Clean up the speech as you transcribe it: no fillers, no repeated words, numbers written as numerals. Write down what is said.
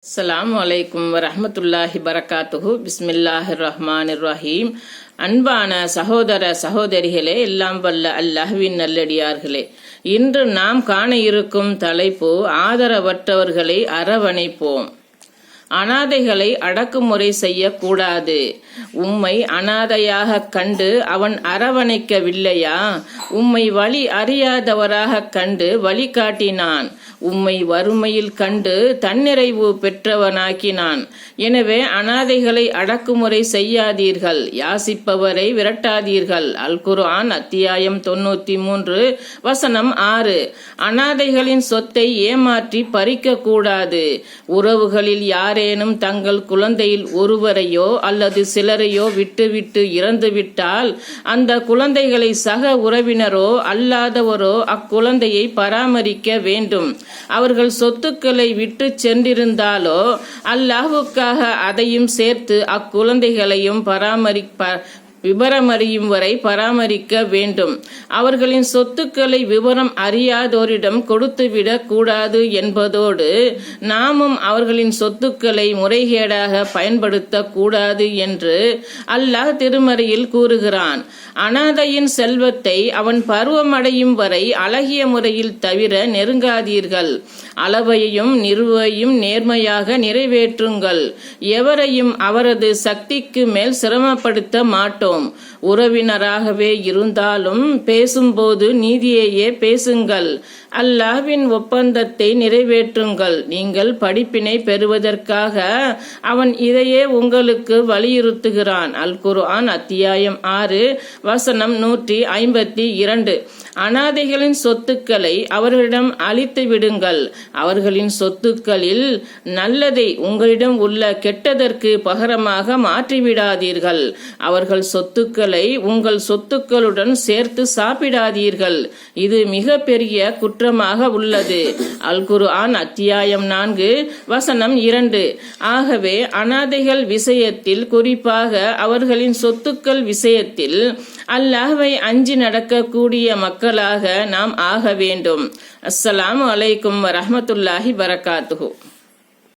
அஸ்ஸலாமு அலைக்கும் வரஹ்மத்துல்லாஹி பரகாத்துஹு. பிஸ்மில்லாஹிர் ரஹ்மானிர் ரஹீம். அன்பான சகோதர சகோதரிகளே, எல்லாம் வல்ல அல்லாஹ்வின் நல்லடியார்களே, இன்று நாம் காண இருக்கும் தலைப்பு ஆதரவற்றவர்களை அரவணைப்போம். அனாதைகளை அடக்குமுறை செய்யக்கூடாது. உம்மை அனாதையாக கண்டு அவன் அரவணைக்கவில்லையா? உம்மை வழி அறியாதவராக கண்டு வழிகாட்டினான். உம்மை வறுமையில் கண்டு தன்னிறைவு பெற்றவனாக்கினான். எனவே அனாதைகளை அடக்குமுறை செய்யாதீர்கள், யாசிப்பவரை விரட்டாதீர்கள். அல் குர்ஆன் அத்தியாயம் 93 வசனம் 6. அனாதைகளின் சொத்தை ஏமாற்றி பறிக்க கூடாது. உறவுகளில் யாரேனும் தங்கள் குழந்தையில் ஒருவரையோ அல்லது சிலரையோ விட்டுவிட்டு இறந்துவிட்டால் அந்த குழந்தைகளை சக உறவினரோ அல்லாதவரோ அக்குழந்தையை பராமரிக்க வேண்டும். அவர்கள் சொத்துக்களை விட்டு சென்றிருந்தாலோ அல்லாஹ்வுக்காக அதையும் சேர்த்து அக்குழந்தைகளையும் விபரமறியும் வரை பராமரிக்க வேண்டும். அவர்களின் சொத்துக்களை விவரம் அறியாதோரிடம் கொடுத்துவிடக் கூடாது என்பதோடு நாமும் அவர்களின் சொத்துக்களை முறைகேடாக பயன்படுத்த கூடாது என்று அல்லாஹ் திருமறையில் கூறுகிறான். அனாதையின் செல்வத்தை அவன் பருவமடையும் வரை அழகிய முறையில் தவிர நெருங்காதீர்கள். அளவையும் நிறுவையும் நேர்மையாக நிறைவேற்றுங்கள். எவரையும் அவரது சக்திக்கு மேல் சிரமப்படுத்த மாட்டோம். உறவினராகவே இருந்தாலும் பேசும்போது நீதியையே பேசுங்கள். அல்லாஹ்வின் ஒப்பந்தத்தை நிறைவேற்றுங்கள். நீங்கள் படிப்பினை பெறுவதற்காக அவன் இதையே உங்களுக்கு வலியுறுத்துகிறான். அல் குர்ஆன் அத்தியாயம் 6 வசனம் 152. அனாதைகளின் சொத்துக்களை அவர்களிடம் அளித்து விடுங்கள். அவர்களின் சொத்துக்களில் நல்லதை உங்களிடம் உள்ள கெட்டதற்கு பகரமாக மாற்றிவிடாதீர்கள். அவர்கள் சொத்துக்களை உங்கள் சொத்துக்களுடன் சேர்த்து சாப்பிடாதீர்கள். இது மிக பெரிய குற்றமாக உள்ளது. அல் குர்ஆன் அத்தியாயம் 4 வசனம் 2. ஆகவே அனாதைகள் விஷயத்தில், குறிப்பாக அவர்களின் சொத்துக்கள் விஷயத்தில் அல்லாஹ்வை அஞ்சி நடக்கக்கூடிய மக்களாக நாம் ஆக வேண்டும். அஸ்ஸலாமு அலைக்கும் வரஹ்மத்துல்லாஹி பரகாத்துஹு.